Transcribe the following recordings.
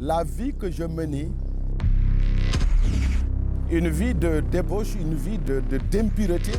La vie que je menais, une vie de débauche, une vie d'impureté,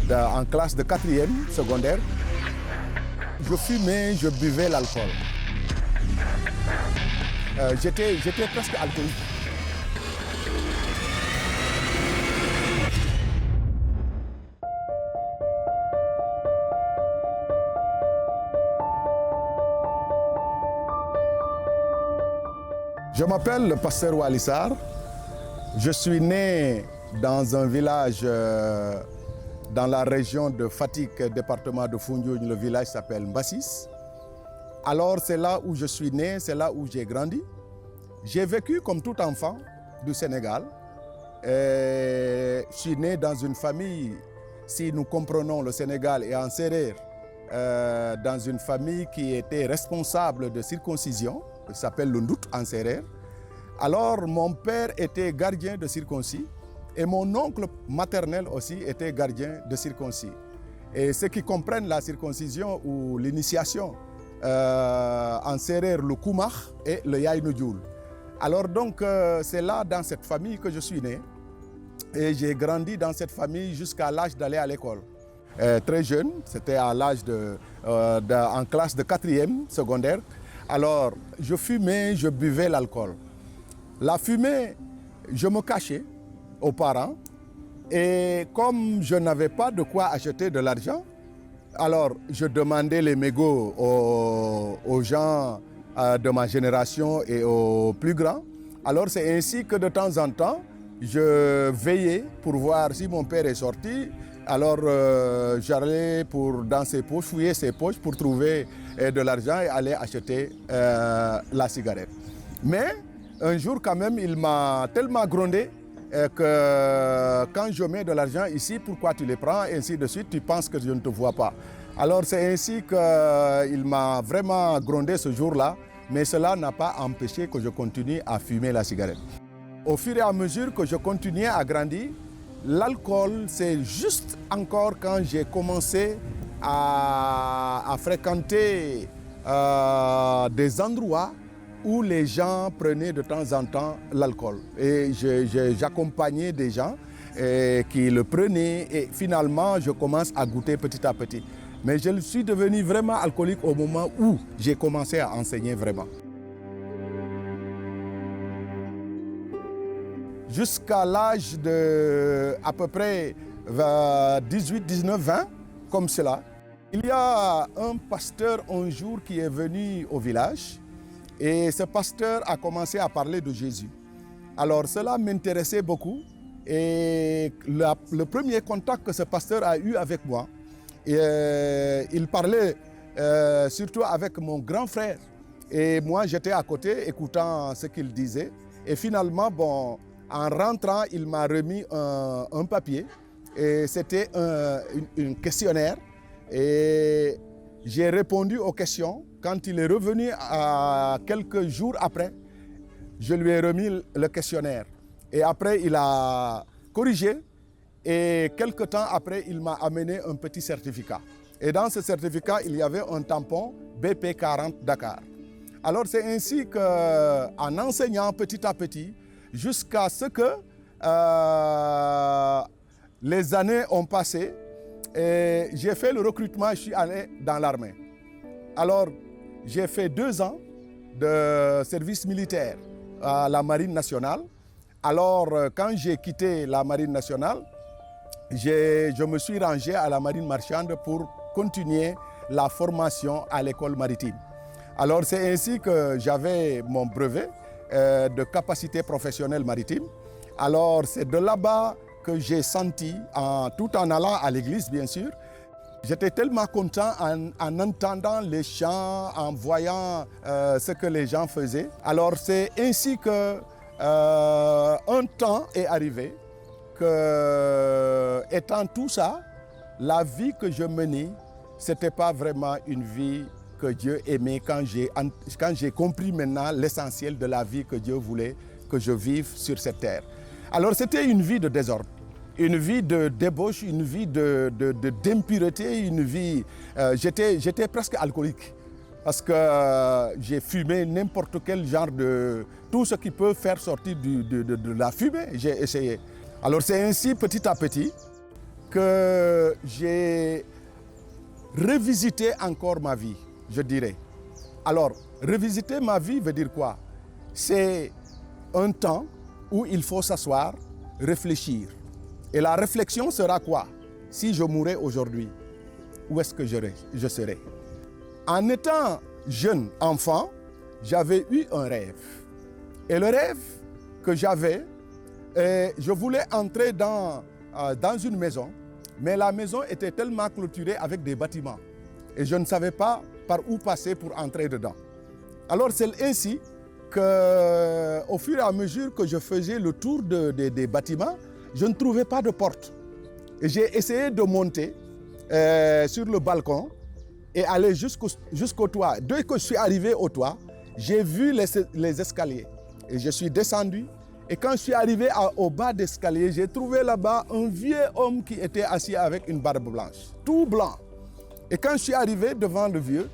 en classe de 4e secondaire, je fumais, je buvais l'alcool. J'étais presque alcoolique. Je m'appelle le pasteur Walissar. Je suis né dans un village dans la région de Fatick, département de Foundiougne. Le village s'appelle Mbassis. Alors c'est là où je suis né, c'est là où j'ai grandi. J'ai vécu comme tout enfant du Sénégal. Je suis né dans une famille, si nous comprenons le Sénégal et en Sérère, dans une famille qui était responsable de circoncision. Il s'appelle le Ndout en Sérère. Alors mon père était gardien de circoncis et mon oncle maternel aussi était gardien de circoncis. Et ceux qui comprennent la circoncision ou l'initiation en Sérère, le Koumach et le Yaïnoudjoul. Alors donc c'est là dans cette famille que je suis né et j'ai grandi dans cette famille jusqu'à l'âge d'aller à l'école. Très jeune, c'était à l'âge en classe de 4e secondaire. Alors, je fumais, je buvais l'alcool. La fumée, je me cachais aux parents et comme je n'avais pas de quoi acheter de l'argent, alors je demandais les mégots aux gens de ma génération et aux plus grands. Alors c'est ainsi que de temps en temps, je veillais pour voir si mon père est sorti. Alors j'allais dans ses poches, fouiller ses poches pour trouver de l'argent et aller acheter la cigarette. Mais un jour quand même, il m'a tellement grondé que quand je mets de l'argent ici, pourquoi tu les prends? Et ainsi de suite, tu penses que je ne te vois pas. Alors c'est ainsi qu'il m'a vraiment grondé ce jour-là, mais cela n'a pas empêché que je continue à fumer la cigarette. Au fur et à mesure que je continuais à grandir, l'alcool, c'est juste encore quand j'ai commencé à fréquenter des endroits où les gens prenaient de temps en temps l'alcool. Et j'accompagnais des gens qui le prenaient et finalement, je commence à goûter petit à petit. Mais je suis devenu vraiment alcoolique au moment où j'ai commencé à enseigner vraiment. Jusqu'à l'âge de à peu près 18, 19, 20, comme cela, il y a un pasteur un jour qui est venu au village et ce pasteur a commencé à parler de Jésus. Alors cela m'intéressait beaucoup et le premier contact que ce pasteur a eu avec moi, il parlait surtout avec mon grand frère et moi j'étais à côté écoutant ce qu'il disait et finalement, bon, en rentrant, il m'a remis un papier et c'était un questionnaire et j'ai répondu aux questions. Quand il est revenu quelques jours après, je lui ai remis le questionnaire et après il a corrigé et quelques temps après il m'a amené un petit certificat. Et dans ce certificat, il y avait un tampon BP40 Dakar. Alors c'est ainsi qu'en enseignant petit à petit, jusqu'à ce que les années ont passé et j'ai fait le recrutement, je suis allé dans l'armée. Alors j'ai fait 2 ans de service militaire à la Marine nationale. Alors quand j'ai quitté la Marine nationale, je me suis rangé à la Marine marchande pour continuer la formation à l'école maritime. Alors c'est ainsi que j'avais mon brevet de capacité professionnelle maritime. Alors c'est de là-bas que j'ai senti, tout en allant à l'église bien sûr, j'étais tellement content en entendant les chants, en voyant ce que les gens faisaient. Alors c'est ainsi que un temps est arrivé que, étant tout ça, la vie que je menais, ce n'était pas vraiment une vie que Dieu aimait quand j'ai compris maintenant l'essentiel de la vie que Dieu voulait que je vive sur cette terre. Alors c'était une vie de désordre, une vie de débauche, une vie d'impureté, une vie... j'étais presque alcoolique parce que j'ai fumé n'importe quel genre de... Tout ce qui peut faire sortir de la fumée, j'ai essayé. Alors c'est ainsi petit à petit que j'ai revisité encore ma vie, je dirais. Alors, revisiter ma vie veut dire quoi? C'est un temps où il faut s'asseoir, réfléchir. Et la réflexion sera quoi? Si je mourais aujourd'hui, où est-ce que je serais? En étant jeune enfant, j'avais eu un rêve. Et le rêve que j'avais, je voulais entrer dans une maison, mais la maison était tellement clôturée avec des bâtiments. Et je ne savais pas par où passer pour entrer dedans. Alors c'est ainsi qu'au fur et à mesure que je faisais le tour des bâtiments, je ne trouvais pas de porte. Et j'ai essayé de monter sur le balcon et aller jusqu'au toit. Dès que je suis arrivé au toit, j'ai vu les escaliers. Et je suis descendu. Et quand je suis arrivé au bas d'escalier, j'ai trouvé là-bas un vieux homme qui était assis avec une barbe blanche, tout blanc. Et quand je suis arrivé devant le vieux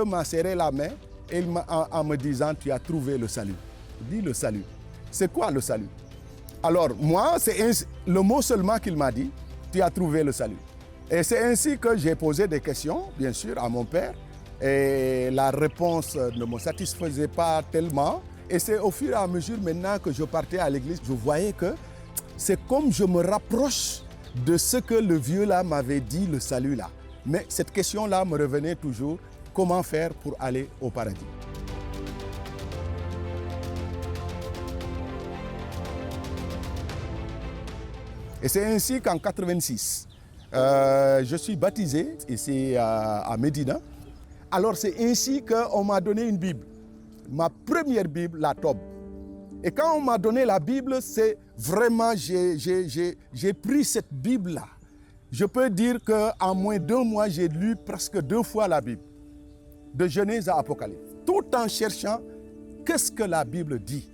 m'a serré la main et en me disant « Tu as trouvé le salut ». Je dis « Le salut ». C'est quoi le salut? Alors moi, c'est le mot seulement qu'il m'a dit « Tu as trouvé le salut ». Et c'est ainsi que j'ai posé des questions, bien sûr, à mon père. Et la réponse ne me satisfaisait pas tellement. Et c'est au fur et à mesure maintenant que je partais à l'église, je voyais que c'est comme je me rapproche de ce que le vieux là m'avait dit, le salut là. Mais cette question-là me revenait toujours, comment faire pour aller au paradis? Et c'est ainsi qu'en 86, je suis baptisé ici à Médina. Alors c'est ainsi qu'on m'a donné une Bible. Ma première Bible, la Tob. Et quand on m'a donné la Bible, c'est vraiment, j'ai pris cette Bible-là. Je peux dire qu'en moins d'1 mois, j'ai lu presque 2 fois la Bible, de Genèse à Apocalypse, tout en cherchant qu'est-ce que la Bible dit.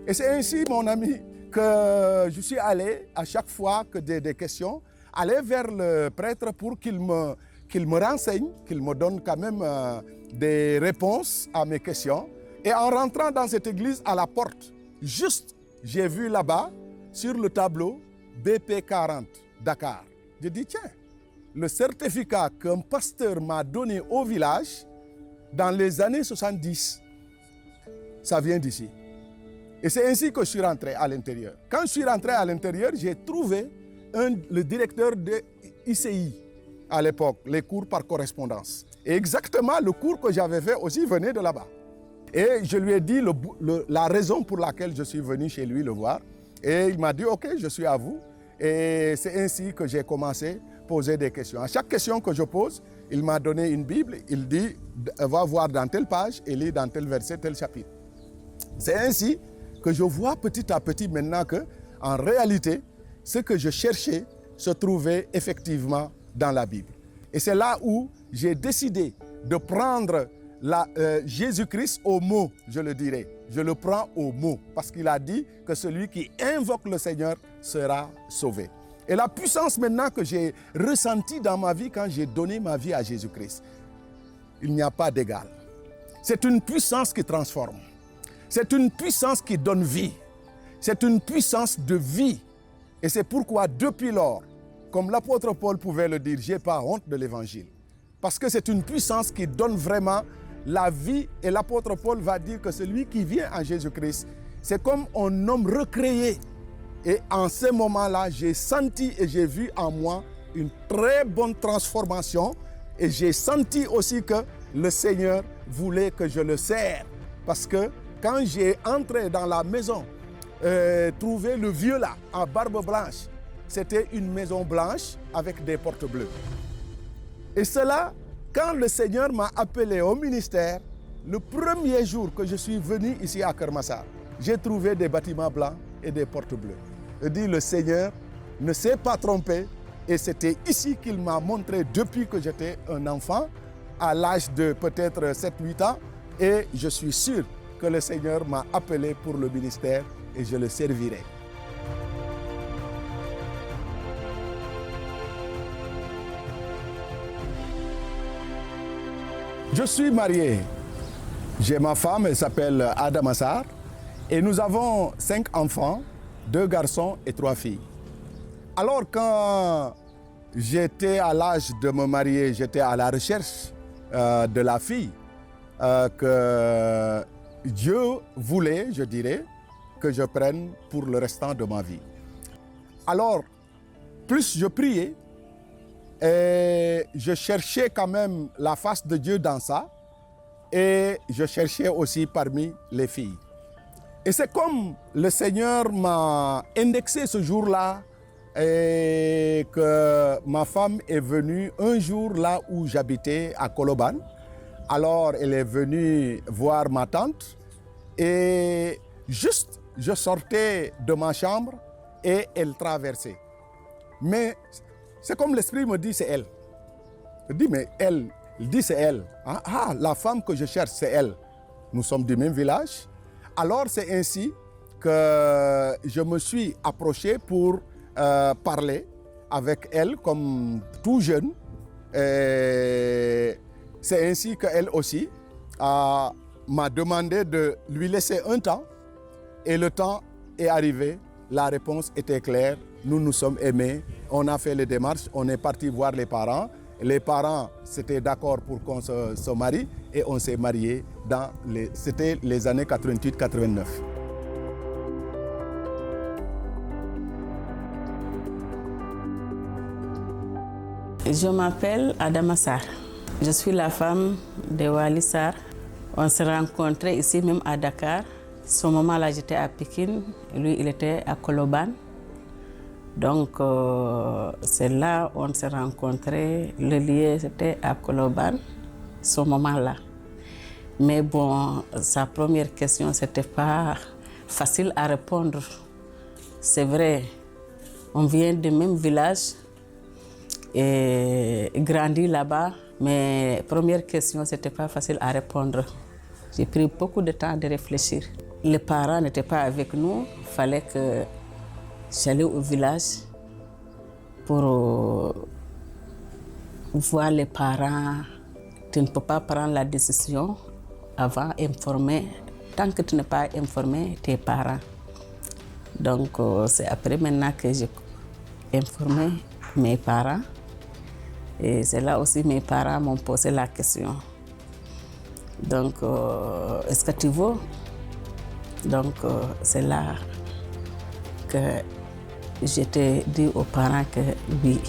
Et c'est ainsi, mon ami, que je suis allé, à chaque fois que des questions, aller vers le prêtre pour qu'il me renseigne, qu'il me donne quand même des réponses à mes questions. Et en rentrant dans cette église, à la porte, juste, j'ai vu là-bas, sur le tableau, BP 40, Dakar. Je dis, tiens, le certificat qu'un pasteur m'a donné au village, dans les années 70, ça vient d'ici. Et c'est ainsi que je suis rentré à l'intérieur. Quand je suis rentré à l'intérieur, j'ai trouvé le directeur de ICI, à l'époque, les cours par correspondance. Et exactement, le cours que j'avais fait aussi venait de là-bas. Et je lui ai dit la raison pour laquelle je suis venu chez lui le voir. Et il m'a dit, OK, je suis à vous. Et c'est ainsi que j'ai commencé à poser des questions. À chaque question que je pose, il m'a donné une Bible. Il dit, va voir dans telle page et lis dans tel verset, tel chapitre. C'est ainsi que je vois petit à petit maintenant que, en réalité, ce que je cherchais se trouvait effectivement dans la Bible. Et c'est là où j'ai décidé de prendre Jésus-Christ au mot, je le dirais. Je le prends au mot parce qu'il a dit que celui qui invoque le Seigneur sera sauvé. Et la puissance maintenant que j'ai ressentie dans ma vie quand j'ai donné ma vie à Jésus-Christ, il n'y a pas d'égal. C'est une puissance qui transforme. C'est une puissance qui donne vie. C'est une puissance de vie. Et c'est pourquoi depuis lors, comme l'apôtre Paul pouvait le dire, je n'ai pas honte de l'évangile. Parce que c'est une puissance qui donne vraiment la vie. Et l'apôtre Paul va dire que celui qui vient en Jésus-Christ, c'est comme un homme recréé. Et en ce moment-là, j'ai senti et j'ai vu en moi une très bonne transformation Et j'ai senti aussi que le Seigneur voulait que je le serre. Parce que quand j'ai entré dans la maison, trouvé le vieux là, en barbe blanche, c'était une maison blanche avec des portes bleues. Et cela, quand le Seigneur m'a appelé au ministère, le premier jour que je suis venu ici à Keur Massar, j'ai trouvé des bâtiments blancs et des portes bleues. Je dis, le Seigneur ne s'est pas trompé et c'était ici qu'il m'a montré depuis que j'étais un enfant, à l'âge de peut-être 7-8 ans, et je suis sûr que le Seigneur m'a appelé pour le ministère et je le servirai. Je suis marié. J'ai ma femme, elle s'appelle Ada Massar, et nous avons 5 enfants, 2 garçons et 3 filles. Alors quand j'étais à l'âge de me marier, j'étais à la recherche de la fille que Dieu voulait, je dirais, que je prenne pour le restant de ma vie. Alors, plus je priais, et je cherchais quand même la face de Dieu dans ça, et je cherchais aussi parmi les filles. Et c'est comme le Seigneur m'a indexé ce jour-là, et que ma femme est venue un jour là où j'habitais à Koloban. Alors elle est venue voir ma tante et juste je sortais de ma chambre et elle traversait. Mais c'est comme l'Esprit me dit, c'est elle. Je dis, mais elle, il dit c'est elle. Ah, la femme que je cherche, c'est elle. Nous sommes du même village. Alors c'est ainsi que je me suis approché pour parler avec elle comme tout jeune. C'est ainsi qu'elle aussi m'a demandé de lui laisser un temps. Et le temps est arrivé, la réponse était claire. Nous nous sommes aimés, on a fait les démarches, on est parti voir les parents. Les parents étaient d'accord pour qu'on se marie et on s'est mariés c'était les années 88-89. Je m'appelle Ada Massar. Je suis la femme de Wali Sarr. On s'est rencontrés ici même à Dakar. Ce moment-là, j'étais à Pékin, lui, il était à Koloban. Donc, c'est là où on s'est rencontrés. Le lieu, c'était à Koloban, ce moment-là. Mais bon, sa première question, c'était pas facile à répondre. C'est vrai, on vient du même village et grandi là-bas. Mais première question, c'était pas facile à répondre. J'ai pris beaucoup de temps de réfléchir. Les parents n'étaient pas avec nous. Il fallait que j'allais au village pour voir les parents. Tu ne peux pas prendre la décision avant d'informer, tant que tu n'es pas informé tes parents. Donc c'est après maintenant que j'ai informé mes parents. Et c'est là aussi mes parents m'ont posé la question. Donc, est-ce que tu veux? Donc, c'est là que j'étais dit aux parents que oui.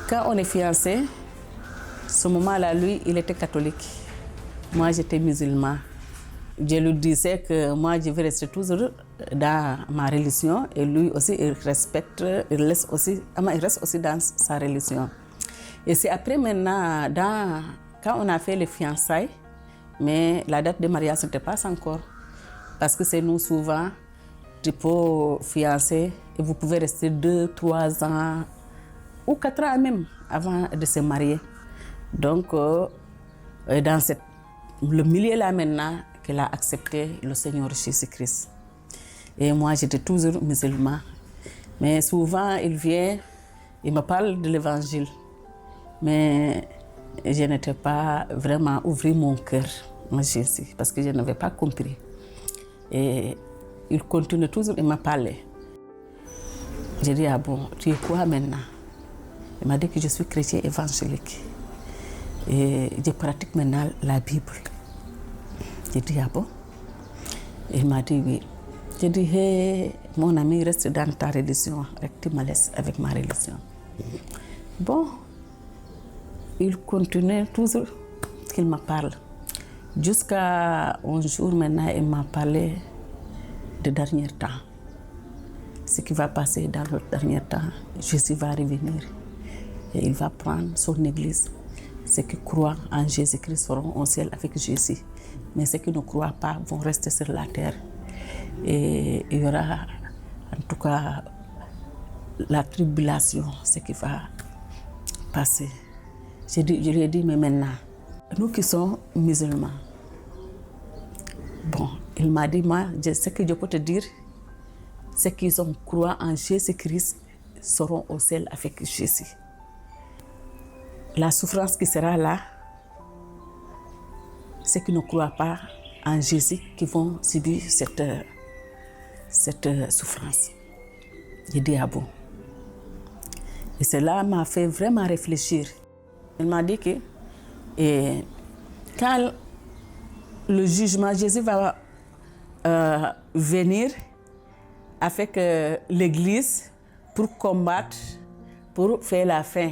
Quand on est fiancés, ce moment-là, lui, il était catholique. Moi, j'étais musulman. Je lui disais que moi, je vais rester toujours dans ma religion et lui aussi, il reste aussi dans sa religion. Et c'est après maintenant, quand on a fait les fiançailles, mais la date de mariage n'était pas encore. Parce que c'est nous souvent, tu peux fiancer et vous pouvez rester 2, 3 ans ou 4 ans même avant de se marier. Donc, dans le milieu là maintenant, qu'elle a accepté le Seigneur Jésus-Christ. Et moi, j'étais toujours musulman. Mais souvent, il vient, il me parle de l'évangile. Mais je n'étais pas vraiment ouvert mon cœur à Jésus, parce que je n'avais pas compris. Et il continue toujours de me parler. J'ai dit, ah bon, tu es quoi maintenant? Il m'a dit que je suis chrétien évangélique. Et je pratique maintenant la Bible. J'ai dit, ah bon? Il m'a dit oui. J'ai dit, hey, mon ami, reste dans ta religion, tu me laisses avec ma religion. Bon, il continue toujours qu'il me parle. Jusqu'à un jour maintenant, il m'a parlé de dernier temps. Ce qui va passer dans le dernier temps, Jésus va revenir et il va prendre son église. Ceux qui croient en Jésus-Christ seront au ciel avec Jésus. Mais ceux qui ne croient pas vont rester sur la terre. Et il y aura en tout cas la tribulation, ce qui va passer. Je lui ai dit, mais maintenant, nous qui sommes musulmans, bon, il m'a dit, moi, ce que je peux te dire, ceux qui croient en Jésus-Christ seront au ciel avec Jésus. La souffrance qui sera là, ceux qui ne croient pas en Jésus qui vont subir cette souffrance. J'ai dit ah bon. Et cela m'a fait vraiment réfléchir. Il m'a dit que quand le jugement, Jésus va venir avec l'Église pour combattre, pour faire la fin.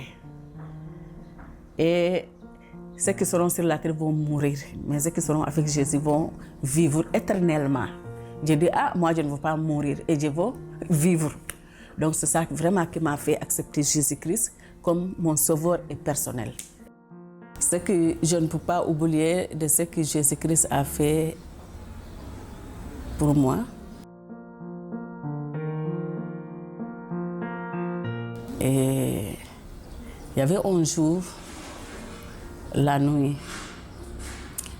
Et ceux qui seront sur la terre vont mourir, mais ceux qui seront avec Jésus vont vivre éternellement. J'ai dit, ah, moi je ne veux pas mourir et je veux vivre. Donc c'est ça vraiment qui m'a fait accepter Jésus-Christ comme mon sauveur et personnel. Ce que je ne peux pas oublier de ce que Jésus-Christ a fait pour moi. Et il y avait un jour, la nuit,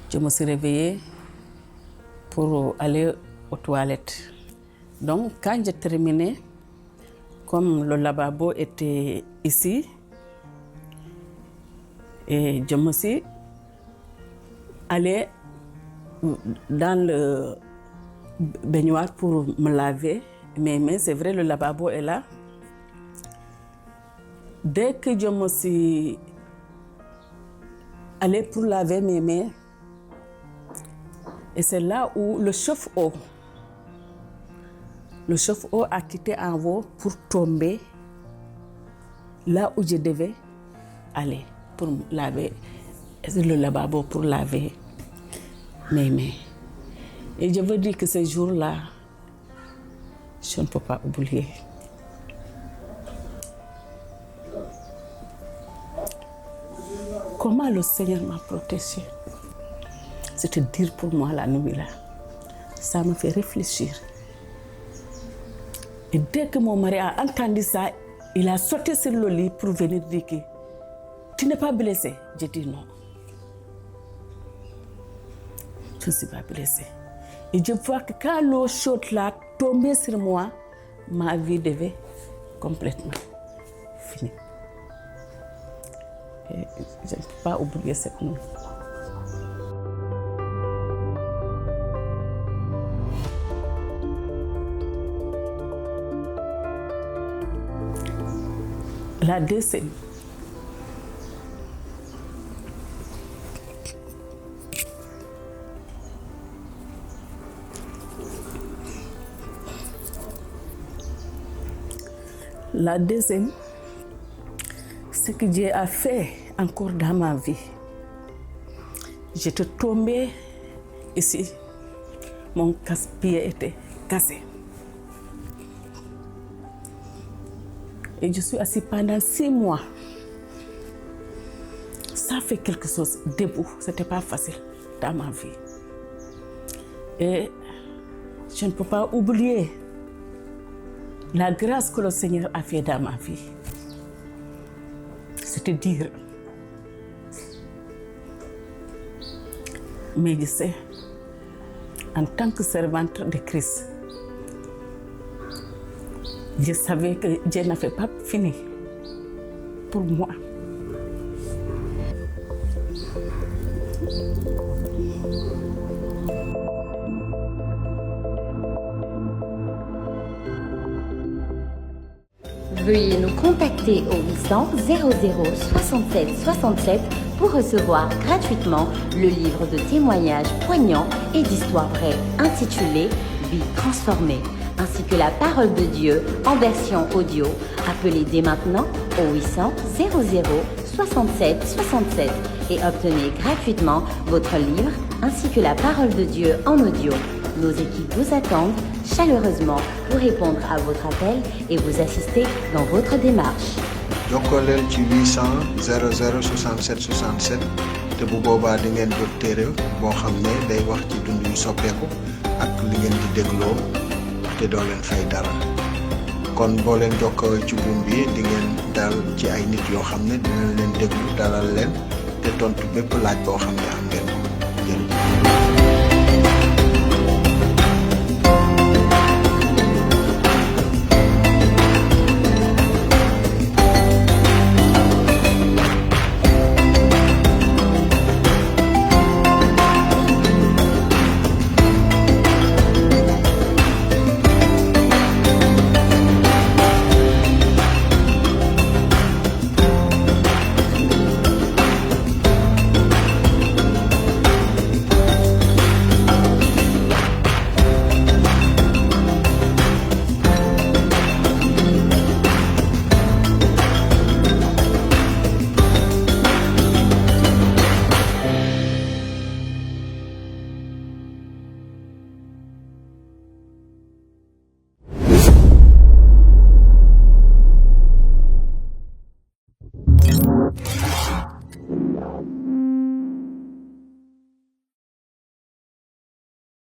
je me suis réveillée pour aller aux toilettes. Donc, quand j'ai terminé, comme le lavabo était ici, et je me suis allée dans le baignoire pour me laver mes mains. C'est vrai, le lavabo est là. Dès que je me suis allée pour laver mes mains, et c'est là où le chauffe-eau a quitté en haut pour tomber là où je devais aller pour laver le lavabo, pour laver mes mains. Et je veux dire que ce jour-là, je ne peux pas oublier. Comment le Seigneur m'a protégée. C'était dur pour moi la nuit là. Ça m'a fait réfléchir. Et dès que mon mari a entendu ça, il a sauté sur le lit pour venir dire que tu n'es pas blessé. J'ai dit non. Je ne suis pas blessée. Et je vois que quand l'eau chaude là tombait sur moi, ma vie devait complètement finir. Et je ne peux pas oublier cette nuit. La deuxième. La deuxième, ce que Dieu a fait encore dans ma vie. J'étais tombée ici, mon casse-pied était cassé. Et je suis assise pendant 6 mois. Ça fait quelque chose debout. Ce n'était pas facile dans ma vie. Et je ne peux pas oublier la grâce que le Seigneur a fait dans ma vie. C'est-à-dire, mais je sais, en tant que servante de Christ, je savais que Dieu n'avait pas fini pour moi. Veuillez nous contacter au 800 00 67 67 pour recevoir gratuitement le livre de témoignages poignants et d'histoires vraies intitulé « Vie transformée » ainsi que la parole de Dieu en version audio. Appelez dès maintenant au 800 00 67 67 et obtenez gratuitement votre livre ainsi que la parole de Dieu en audio. Nos équipes vous attendent chaleureusement pour répondre à votre appel et vous assister dans votre démarche. jokkoo leen ci 800 00 67 67 te bu boobaa di ngeen jot téere boo xam ne day wax ci dund yu soppeeku ak li ngeen di dégloo te doo leen fay dara kon boo leen jokkoo ci buum bi di ngeen dal ci ay nit yoo xam ne dinañ leen déglu dalal leen te tontu bépp laaj boo xam ne am ngeen ko.